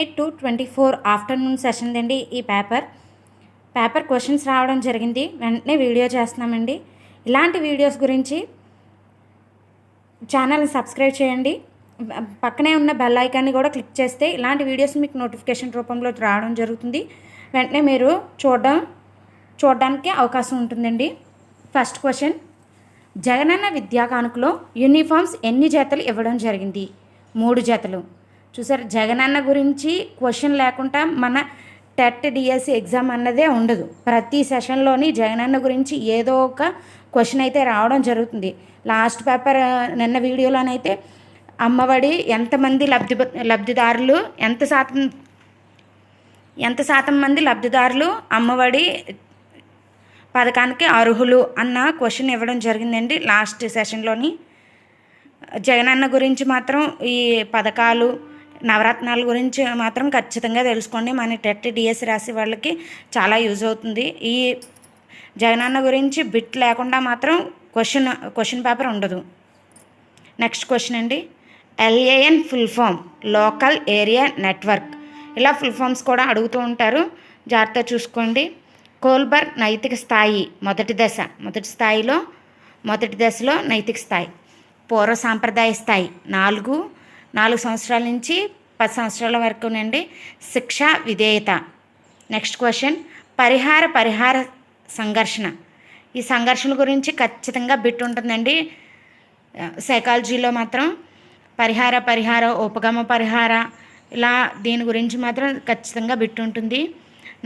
8-24 afternoon session అండి. ఈ paper questions రావడం జరిగింది. వెంటనే వీడియో చేస్తున్నామండి. ఇలాంటి వీడియోస్ గురించి ఛానల్ని సబ్స్క్రైబ్ చేయండి. పక్కనే ఉన్న బెల్ ఐకాన్ని కూడా క్లిక్ చేస్తే ఇలాంటి వీడియోస్ మీకు నోటిఫికేషన్ రూపంలో రావడం జరుగుతుంది. వెంటనే మీరు చూడడానికి అవకాశం ఉంటుందండి. First question, Jagananna Vidya కానుకలో uniforms ఎన్ని జతలు ఇవ్వడం జరిగింది? 3 జతలు. చూసారు, జగనన్న గురించి క్వశ్చన్ లేకుండా మన టెట్ డిఎస్సి ఎగ్జామ్ అన్నదే ఉండదు. ప్రతి సెషన్లోని జగనన్న గురించి ఏదో ఒక క్వశ్చన్ అయితే రావడం జరుగుతుంది. లాస్ట్ పేపర్ నిన్న వీడియోలోనైతే అమ్మఒడి ఎంతమంది లబ్ధిదారులు ఎంత శాతం మంది లబ్ధిదారులు అమ్మఒడి పథకానికి అర్హులు అన్న క్వశ్చన్ ఇవ్వడం జరిగిందండి లాస్ట్ సెషన్లోని. జగనన్న గురించి మాత్రం ఈ పథకాలు నవరత్నాల గురించి మాత్రం ఖచ్చితంగా తెలుసుకోండి. మన టెట్ డిఎస్సి రాసే వాళ్ళకి చాలా యూజ్ అవుతుంది. ఈ జగనన్న గురించి బిట్ లేకుండా మాత్రం క్వశ్చన్ పేపర్ ఉండదు. నెక్స్ట్ క్వశ్చన్ అండి, LAN full form local area network. ఇలా ఫుల్ ఫామ్స్ కూడా అడుగుతూ ఉంటారు, జాగ్రత్తగా చూసుకోండి. కోల్బర్గ్ నైతిక స్థాయి మొదటి దశలో నైతిక స్థాయి. పూర్వ సాంప్రదాయ స్థాయి 4 సంవత్సరాల నుంచి 10 సంవత్సరాల వరకునండి. శిక్ష విధేయత. నెక్స్ట్ క్వశ్చన్, పరిహార సంఘర్షణ. ఈ సంఘర్షణ గురించి ఖచ్చితంగా బిట్ ఉంటుందండి. సైకాలజీలో మాత్రం పరిహార ఉపగమ పరిహార, ఇలా దీని గురించి మాత్రం ఖచ్చితంగా బిట్ ఉంటుంది.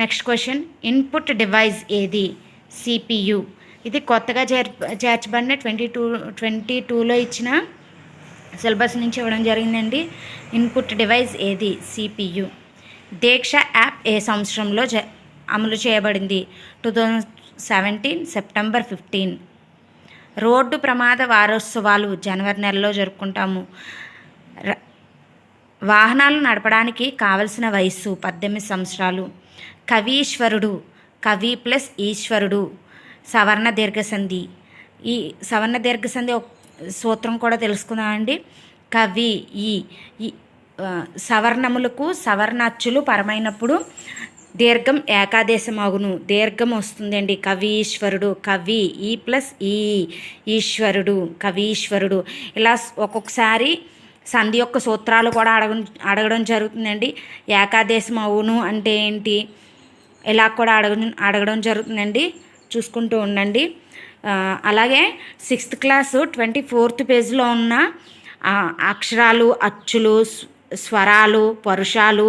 నెక్స్ట్ క్వశ్చన్, ఇన్పుట్ డివైస్ ఏది? CPU. ఇది కొత్తగా చేర్చబడిన 2022లో ఇచ్చిన సిలబస్ నుంచి ఇవ్వడం జరిగిందండి. ఇన్పుట్ డివైస్ ఏది? CPU. దీక్ష యాప్ ఏ సంవత్సరంలో అమలు చేయబడింది? 2017 సెప్టెంబర్ 15. రోడ్డు ప్రమాద వారోత్సవాలు జనవరి నెలలో జరుపుకుంటాము. వాహనాలు నడపడానికి కావలసిన వయస్సు 18 సంవత్సరాలు. కవీశ్వరుడు, కవి ప్లస్ ఈశ్వరుడు, సవర్ణ దీర్ఘసంధి. ఈ సవర్ణ దీర్ఘసంధి సూత్రం కూడా తెలుసుకుందామండి. కవి ఈ సవర్ణములకు సవర్ణాచ్చులు పరమైనప్పుడు దీర్ఘం ఏకాదేశం అగును. దీర్ఘం వస్తుందండి. కవీశ్వరుడు, కవి ఈ ప్లస్ ఈశ్వరుడు, కవీశ్వరుడు. ఇలా ఒక్కొక్కసారి సంధి యొక్క సూత్రాలు కూడా అడగడం జరుగుతుందండి. ఏకాదేశం అవును అంటే ఏంటి, ఇలా కూడా అడగడం జరుగుతుందండి. చూసుకుంటూ ఉండండి. అలాగే 6th క్లాసు 24th పేజీలో ఉన్న అక్షరాలు, అచ్చులు, స్వరాలు, పరుషాలు,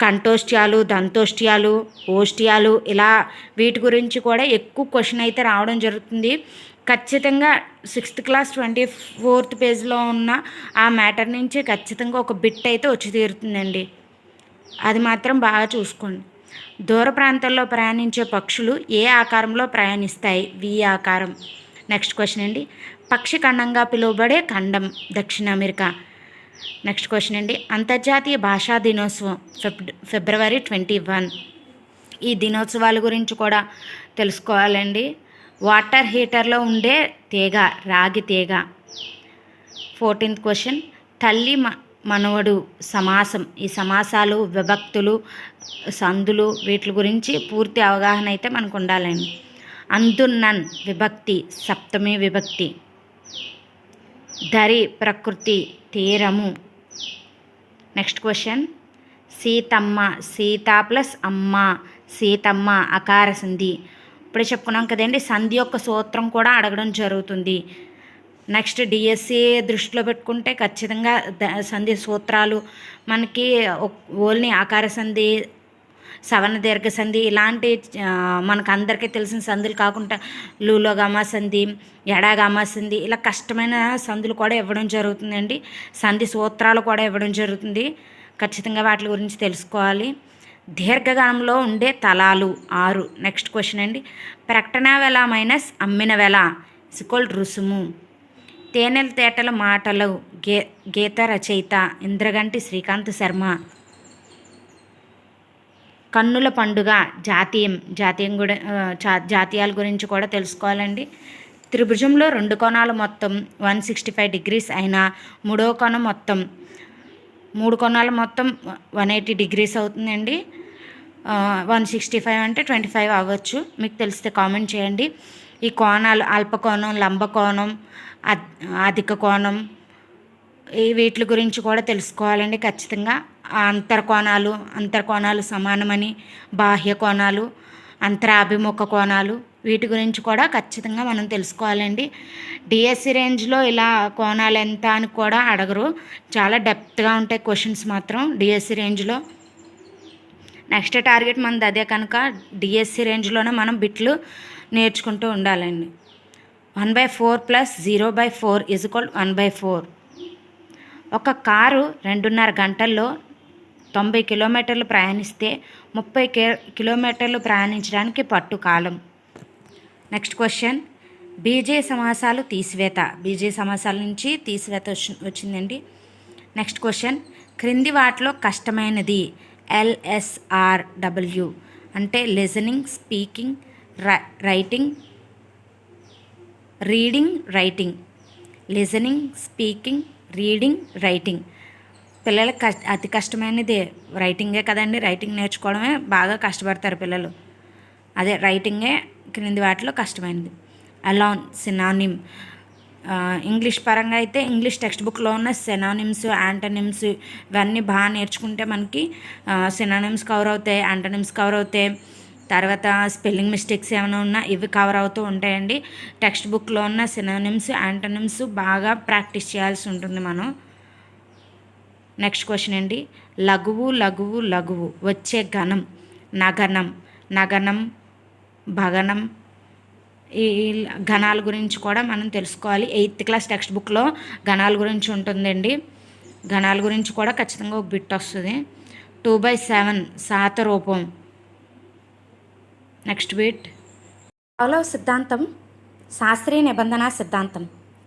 కంఠోష్ట్యాలు, దంతోష్ట్యాలు, ఓష్ట్యాలు, ఇలా వీటి గురించి కూడా ఎక్కువ క్వశ్చన్ అయితే రావడం జరుగుతుంది. ఖచ్చితంగా 6th క్లాస్ 24th పేజీలో ఉన్న ఆ మ్యాటర్ నుంచి ఖచ్చితంగా ఒక బిట్ అయితే వచ్చి తీరుతుందండి. అది మాత్రం బాగా చూసుకోండి. దూర ప్రాంతాల్లో ప్రయాణించే పక్షులు ఏ ఆకారంలో ప్రయాణిస్తాయి? V ఆకారం. నెక్స్ట్ క్వశ్చన్ అండి, పక్షి ఖండంగా పిలువబడే ఖండం దక్షిణ అమెరికా. నెక్స్ట్ క్వశ్చన్ అండి, అంతర్జాతీయ భాషా దినోత్సవం ఫిబ్రవరి 21. ఈ దినోత్సవాల గురించి కూడా తెలుసుకోవాలండి. వాటర్ హీటర్లో ఉండే తీగ రాగి తీగ. 14th క్వశ్చన్, తల్లి మనవడు సమాసం. ఈ సమాసాలు, విభక్తులు, సందులు, వీటి గురించి పూర్తి అవగాహన అయితే మనకు ఉండాలండి. అందున్నన్ విభక్తి సప్తమి విభక్తి. దరి ప్రకృతి తీరము. Next question, Seethamma Seetha plus అమ్మ సీతమ్మ అకార సంధి. ఇప్పుడే చెప్పుకున్నాం కదండి, సంధి యొక్క సూత్రం కూడా అడగడం జరుగుతుంది. నెక్స్ట్ డిఎస్సి దృష్టిలో పెట్టుకుంటే ఖచ్చితంగా సంధి సూత్రాలు మనకి ఓన్లీ ఆకార సంధి, సవర్ణ దీర్ఘ సంధి ఇలాంటి మనకు అందరికీ తెలిసిన సంధులు కాకుండా లూలోగామ సంధి, ఎడాగామ సంధి, ఇలా కష్టమైన సంధులు కూడా ఇవ్వడం జరుగుతుందండి. సంధి సూత్రాలు కూడా ఇవ్వడం జరుగుతుంది. ఖచ్చితంగా వాటి గురించి తెలుసుకోవాలి. దీర్ఘగానంలో ఉండే తలాలు 6. నెక్స్ట్ క్వశ్చన్ అండి, ప్రకటన వెల మైనస్ అమ్మిన వెల = రుసుము. తేనెల తేటల మాటలు గీత రచయిత ఇంద్రగంటి శ్రీకాంత్ శర్మ. కన్నుల పండుగ జాతీయాల గురించి కూడా తెలుసుకోవాలండి. త్రిభుజంలో 2 కోణాలు మొత్తం 165 degrees అయినా 3వ కోణం మొత్తం 3 కోణాలు మొత్తం 180 డిగ్రీస్ అవుతుందండి. 165 అంటే 25 అవ్వచ్చు. మీకు తెలిస్తే కామెంట్ చేయండి. ఈ కోణాలు అల్పకోణం, లంబకోణం, అధిక కోణం, ఈ వీటి గురించి కూడా తెలుసుకోవాలండి ఖచ్చితంగా. అంతర్కోణాలు సమానమని, బాహ్య కోణాలు, అంతరాభిముఖ కోణాలు, వీటి గురించి కూడా ఖచ్చితంగా మనం తెలుసుకోవాలండి. డిఎస్సి రేంజ్లో ఇలా కోణాలు ఎంత అని కూడా అడగరు. చాలా డెప్త్గా ఉంటాయి క్వశ్చన్స్ మాత్రం డిఎస్సి రేంజ్లో. నెక్స్ట్ టార్గెట్ మనది అదే కనుక డిఎస్సి రేంజ్లోనే మనం బిట్లు నేర్చుకుంటూ ఉండాలండి. 1/4 + 0/4 = 1/4. ఒక కారు 2.5 గంటల్లో 90 కిలోమీటర్లు ప్రయాణిస్తే 30 కిలోమీటర్లు ప్రయాణించడానికి పట్టు కాలం. Next question, బీజేయ సమాసాలు తీసివేత. బీజేయ సమాసాల నుంచి తీసివేత వచ్చిందండి. నెక్స్ట్ క్వశ్చన్, క్రింది వాటిలో కష్టమైనది. LSRW అంటే listening, speaking, writing, reading, writing. Listening, speaking, reading, writing. పిల్లలకు అతి కష్టమైనది రైటింగే కదండి. రైటింగ్ నేర్చుకోవడమే బాగా కష్టపడతారు పిల్లలు. అదే రైటింగే క్రింది వాటిలో కష్టమైనది. అలాన్, సినానిమ్. ఇంగ్లీష్ పరంగా అయితే ఇంగ్లీష్ టెక్స్ట్ బుక్లో ఉన్న సినానిమ్స్, యాంటనిమ్స్ ఇవన్నీ బాగా నేర్చుకుంటే మనకి సినానిమ్స్ కవర్ అవుతాయి, యాంటనిమ్స్ కవర్ అవుతాయి. తర్వాత స్పెల్లింగ్ మిస్టేక్స్ ఏమైనా ఉన్నా ఇవి కవర్ అవుతూ ఉంటాయండి. టెక్స్ట్ బుక్లో ఉన్న సినానిమ్స్, యాంటనిమ్స్ బాగా ప్రాక్టీస్ చేయాల్సి ఉంటుంది మనం. నెక్స్ట్ క్వశ్చన్ అండి, లఘువు, లఘువు, లఘువు వచ్చే గణం. నగనం, నగనం, భగనం. ఈ గణాల గురించి కూడా మనం తెలుసుకోవాలి. 8th క్లాస్ టెక్స్ట్ బుక్లో గణాల గురించి ఉంటుందండి. గణాల గురించి కూడా ఖచ్చితంగా ఒక బిట్ వస్తుంది. 2/7 శాత రూపం. నెక్స్ట్ బిట్, పౌలవ్ సిద్ధాంతం, శాస్త్రీయ నిబంధన సిద్ధాంతం.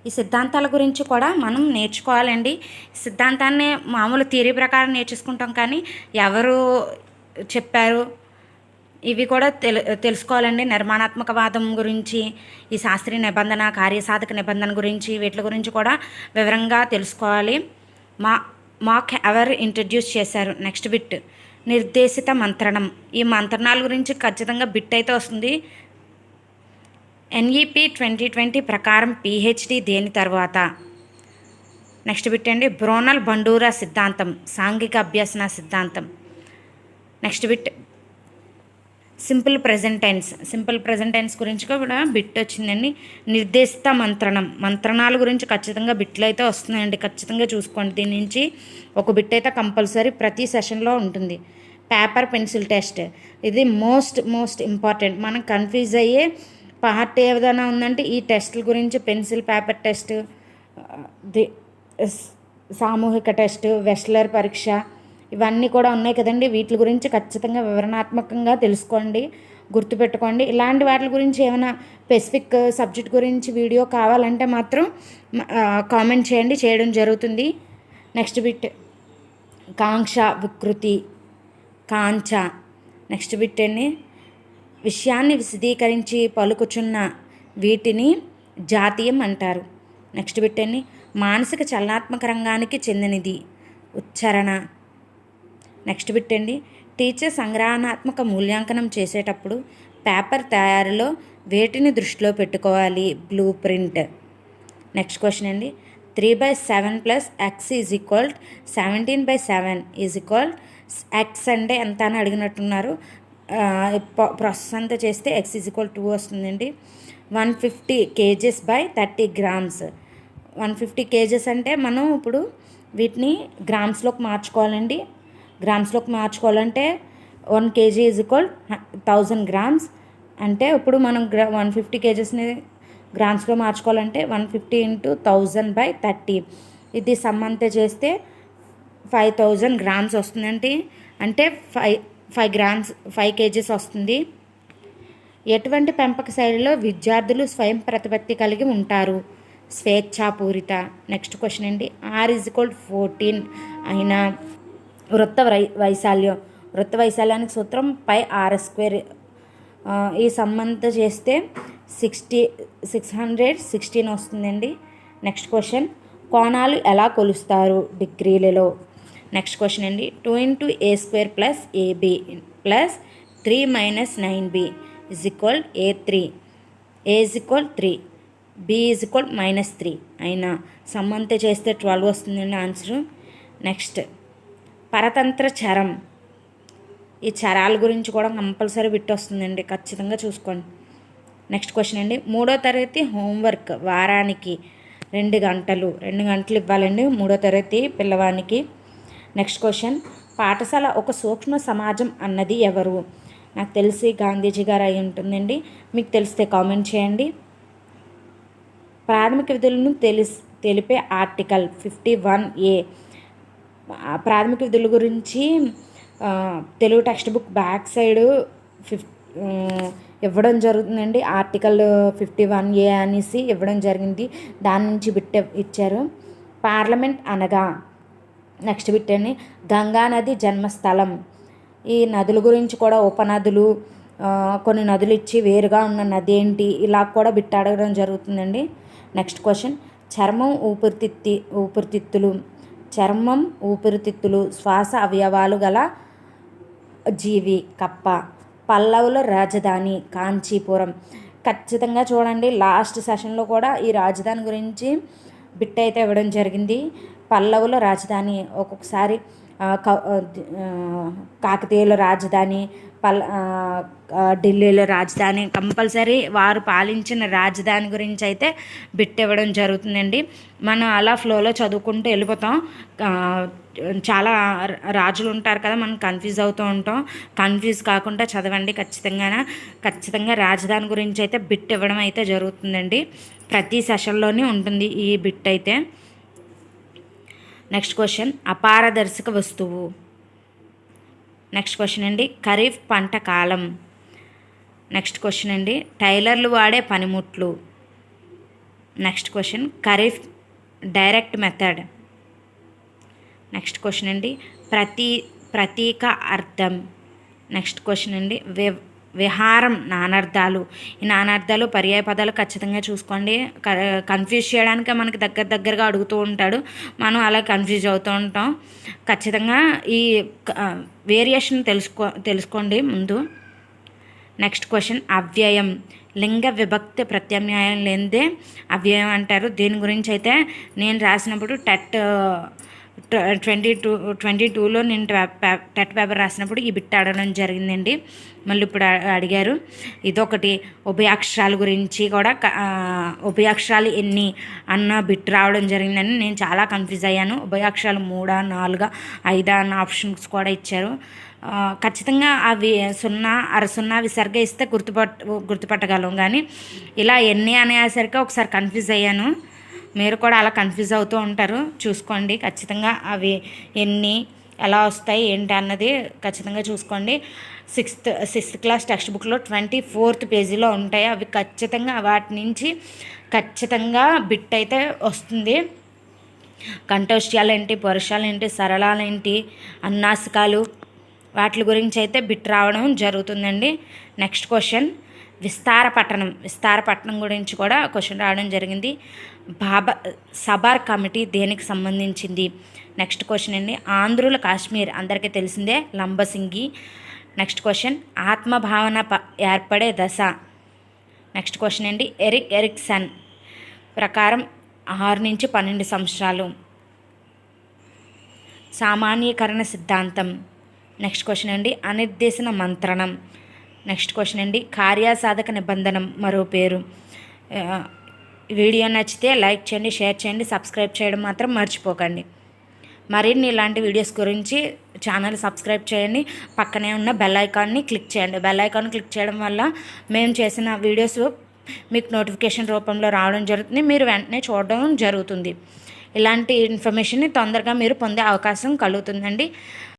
ఈ సిద్ధాంతాల గురించి కూడా మనం నేర్చుకోవాలండి. సిద్ధాంతాన్ని మామూలు థియరీ ప్రకారం నేర్చుకుంటాం, కానీ ఎవరు చెప్పారు ఇవి కూడా తెలుసుకోవాలండి. నిర్మాణాత్మకవాదం గురించి, ఈ శాస్త్రీయ నిబంధన, కార్యసాధక నిబంధన గురించి, వీటి గురించి కూడా వివరంగా తెలుసుకోవాలి. మాక్ ఎవర్ ఇంట్రడ్యూస్ చేశారు. నెక్స్ట్ బిట్, నిర్దేశిత మంత్రణం. ఈ మంత్రణాల గురించి ఖచ్చితంగా బిట్ అయితే వస్తుంది. NEP 2020 ప్రకారం PhD దేని తర్వాత? నెక్స్ట్ బిట్ అండి, బ్రోనల్ బండూరా సిద్ధాంతం, సాంఘిక అభ్యసన సిద్ధాంతం. Next bit, simple present tense. Simple present tense గురించి కూడా బిట్ వచ్చిందండి. నిర్దేశిత మంత్రణం, మంత్రణాల గురించి ఖచ్చితంగా బిట్లు అయితే వస్తున్నాయండి. ఖచ్చితంగా చూసుకోండి. దీని నుంచి ఒక బిట్ అయితే కంపల్సరీ ప్రతి సెషన్లో ఉంటుంది. పేపర్ పెన్సిల్ టెస్ట్, ఇది మోస్ట్ ఇంపార్టెంట్. మనం కన్ఫ్యూజ్ అయ్యే పార్ట్ ఏదైనా ఉందంటే ఈ టెస్టుల గురించి. పెన్సిల్ పేపర్ టెస్ట్, సామూహిక టెస్ట్, వెస్లర్ పరీక్ష, ఇవన్నీ కూడా ఉన్నాయి కదండి. వీటి గురించి ఖచ్చితంగా వివరణాత్మకంగా తెలుసుకోండి, గుర్తుపెట్టుకోండి. ఇలాంటి వాటి గురించి ఏమైనా స్పెసిఫిక్ సబ్జెక్ట్ గురించి వీడియో కావాలంటే మాత్రం కామెంట్ చేయండి, చేయడం జరుగుతుంది. నెక్స్ట్ బిట్, కాంక్ష, వికృతి, కాంచ. నెక్స్ట్ బిట్ అండి, విషయాన్ని విశదీకరించి పలుకుచున్న వీటిని జాతీయం అంటారు. నెక్స్ట్ బిట్ అండి, మానసిక చలనాత్మక రంగానికి చెందినది ఉచ్చారణ. నెక్స్ట్ బిట్ అండి, టీచర్ సంగ్రహణాత్మక మూల్యాంకనం చేసేటప్పుడు పేపర్ తయారీలో వేటిని దృష్టిలో పెట్టుకోవాలి? Blue print. నెక్స్ట్ క్వశ్చన్ అండి, 3/7 + x = 17/7 x అంటే ఎంత అని అడిగినట్టున్నారు. ప్రాసెస్ అంతా చేస్తే x = 2 వస్తుందండి. 150 kgs / 30 grams. 150 kgs అంటే మనం ఇప్పుడు వీటిని గ్రామ్స్లోకి మార్చుకోవాలండి. గ్రామ్స్లోకి మార్చుకోవాలంటే 1 kg = 1000 grams. అంటే ఇప్పుడు మనం 150 kgsని గ్రామ్స్లో మార్చుకోవాలంటే 150 × 1000/30. ఇది సమ్ అంతా చేస్తే 5000 grams వస్తుందండి. అంటే 5 kgs వస్తుంది. ఎటువంటి పెంపక శైలిలో విద్యార్థులు స్వయం ప్రతిపత్తి కలిగి ఉంటారు? స్వేచ్ఛాపూరిత. నెక్స్ట్ క్వశ్చన్ అండి, R = 14 అయిన వృత్త వైశాల్యం. వృత్త వైశాల్యానికి సూత్రం πr². ఈ సంబంధం చేస్తే 616 వస్తుందండి. నెక్స్ట్ క్వశ్చన్, కోణాలు ఎలా కొలుస్తారు? డిగ్రీలలో. నెక్స్ట్ క్వశ్చన్ అండి 2 into A square plus AB plus 3 minus 9b is equal A3 A is equal 3 B is equal -3 అయినా సమ్ అంతా చేస్తే 12 వస్తుందండి ఆన్సరు. నెక్స్ట్ పరతంత్ర చరం, ఈ చరాల గురించి కూడా కంపల్సరీ బిట్ వస్తుందండి, ఖచ్చితంగా చూసుకోండి. నెక్స్ట్ క్వశ్చన్ అండి 3వ తరగతి హోంవర్క్ వారానికి 2 గంటలు ఇవ్వాలండి 3వ తరగతి పిల్లవానికి. నెక్స్ట్ క్వశ్చన్ పాఠశాల ఒక సూక్ష్మ సమాజం అన్నది ఎవరు? నాకు తెలిసి గాంధీజీ గారు అయి ఉంటుందండి, మీకు తెలిస్తే కామెంట్ చేయండి. ప్రాథమిక విధులను తెలిపే ఆర్టికల్ 51A. ప్రాథమిక విధుల గురించి Telugu text book back side ఇవ్వడం జరుగుతుందండి. ఆర్టికల్ 51A అనేసి ఇవ్వడం జరిగింది, దాని నుంచి బిట్ ఇచ్చారు. పార్లమెంట్ అనగా నెక్స్ట్ బిట్ అండి గంగా నది జన్మస్థలం. ఈ నదుల గురించి కూడా ఉపనదులు, కొన్ని నదులు ఇచ్చి వేరుగా ఉన్న నది ఏంటి, ఇలా కూడా బిట్ అడగడం జరుగుతుందండి. నెక్స్ట్ క్వశ్చన్ చర్మం ఊపిరితిత్తులు శ్వాస అవయవాలు గల జీవి కప్ప. పల్లవుల రాజధాని కాంచీపురం. ఖచ్చితంగా చూడండి, లాస్ట్ సెషన్లో కూడా ఈ రాజధాని గురించి బిట్ అయితే ఇవ్వడం జరిగింది. పల్లవుల రాజధాని, ఒక్కొక్కసారి కాకతీయుల రాజధాని, ఢిల్లీలో రాజధాని, కంపల్సరీ వారు పాలించిన రాజధాని గురించి అయితే బిట్ ఇవ్వడం జరుగుతుందండి. మనం అలా ఫ్లోలో చదువుకుంటూ వెళ్ళిపోతాం. చాలా రాజులు ఉంటారు కదా, మనం కన్ఫ్యూజ్ అవుతూ ఉంటాం. కన్ఫ్యూజ్ కాకుండా చదవండి ఖచ్చితంగా రాజధాని గురించి అయితే బిట్ ఇవ్వడం అయితే జరుగుతుందండి. ప్రతి సెషన్లోనే ఉంటుంది ఈ బిట్ అయితే. నెక్స్ట్ క్వశ్చన్ అపారదర్శక వస్తువు. నెక్స్ట్ క్వశ్చన్ అండి ఖరీఫ్ పంట కాలం. నెక్స్ట్ క్వశ్చన్ అండి టైలర్లు వాడే పనిముట్లు. Next question kharif direct method. Next question అండి ప్రతీక అర్థం. నెక్స్ట్ క్వశ్చన్ అండి విహారం నానార్థాలు. ఈ నానార్థాలు పర్యాయ పదాలు ఖచ్చితంగా చూసుకోండి. కన్ఫ్యూజ్ చేయడానికి మనకి దగ్గరగా అడుగుతూ ఉంటాడు, మనం అలా కన్ఫ్యూజ్ అవుతూ ఉంటాం. ఖచ్చితంగా ఈ వేరియేషన్ తెలుసుకోండి ముందు. నెక్స్ట్ క్వశ్చన్ అవ్యయం. లింగ విభక్తి ప్రత్యామ్నాయం లేనిదే అవ్యయం అంటారు. దీని గురించి అయితే నేను రాసినప్పుడు టెట్ 22లో నేను టెట్ పేపర్ రాసినప్పుడు ఈ బిట్ అడగడం జరిగిందండి. మళ్ళీ ఇప్పుడు అడిగారు. ఇదొకటి. ఉభయాక్షరాల గురించి కూడా ఉభయాక్షరాలు ఎన్ని అన్న బిట్ రావడం జరిగిందని నేను చాలా కన్ఫ్యూజ్ అయ్యాను. ఉభయాక్షరాలు 3, 4, 5 అన్న ఆప్షన్స్ కూడా ఇచ్చారు. ఖచ్చితంగా అవి 0, అర-0 విసర్గ ఇస్తే గుర్తుపట్టగలం, కానీ ఇలా ఎన్ని అనేసరికి ఒకసారి కన్ఫ్యూజ్ అయ్యాను. మీరు కూడా అలా కన్ఫ్యూజ్ అవుతూ ఉంటారు, చూసుకోండి. ఖచ్చితంగా అవి ఎన్ని ఎలా వస్తాయి ఏంటి అన్నది ఖచ్చితంగా చూసుకోండి. సిక్స్త్ క్లాస్ టెక్స్ట్ బుక్లో 24th పేజీలో ఉంటాయి అవి. ఖచ్చితంగా వాటి నుంచి ఖచ్చితంగా బిట్ అయితే వస్తుంది. కంఠోష్ట్యాలు ఏంటి, పరుషాలు ఏంటి, సరళాలు ఏంటి, అన్నాసికాలు, వాటి గురించి అయితే బిట్ రావడం జరుగుతుందండి. నెక్స్ట్ క్వశ్చన్ విస్తారపట్నం గురించి కూడా క్వశ్చన్ రావడం జరిగింది. సబార్ కమిటీ దేనికి సంబంధించింది? నెక్స్ట్ క్వశ్చన్ అండి ఆంధ్రుల కాశ్మీర్ అందరికీ తెలిసిందే, లంబసింగి. నెక్స్ట్ క్వశ్చన్ ఆత్మభావన ఏర్పడే దశ. నెక్స్ట్ క్వశ్చన్ అండి ఎరిక్సన్ ప్రకారం 6 నుంచి 12 సంవత్సరాలు. సామాన్యీకరణ సిద్ధాంతం. నెక్స్ట్ క్వశ్చన్ అండి అనిర్దేశన మంత్రణం. నెక్స్ట్ క్వశ్చన్ అండి కార్యసాధక నిబంధనం మరో పేరు. వీడియో నచ్చితే లైక్ చేయండి, షేర్ చేయండి, సబ్స్క్రైబ్ చేయడం మాత్రం మర్చిపోకండి. మరిన్ని ఇలాంటి వీడియోస్ గురించి ఛానల్ సబ్స్క్రైబ్ చేయండి, పక్కనే ఉన్న బెల్ ఐకాన్ని క్లిక్ చేయండి. బెల్ ఐకాన్ క్లిక్ చేయడం వల్ల మేము చేసిన వీడియోస్ మీకు నోటిఫికేషన్ రూపంలో రావడం జరుగుతుంది, మీరు వెంటనే చూడడం జరుగుతుంది. ఇలాంటి ఇన్ఫర్మేషన్ని తొందరగా మీరు పొందే అవకాశం కలుగుతుందండి.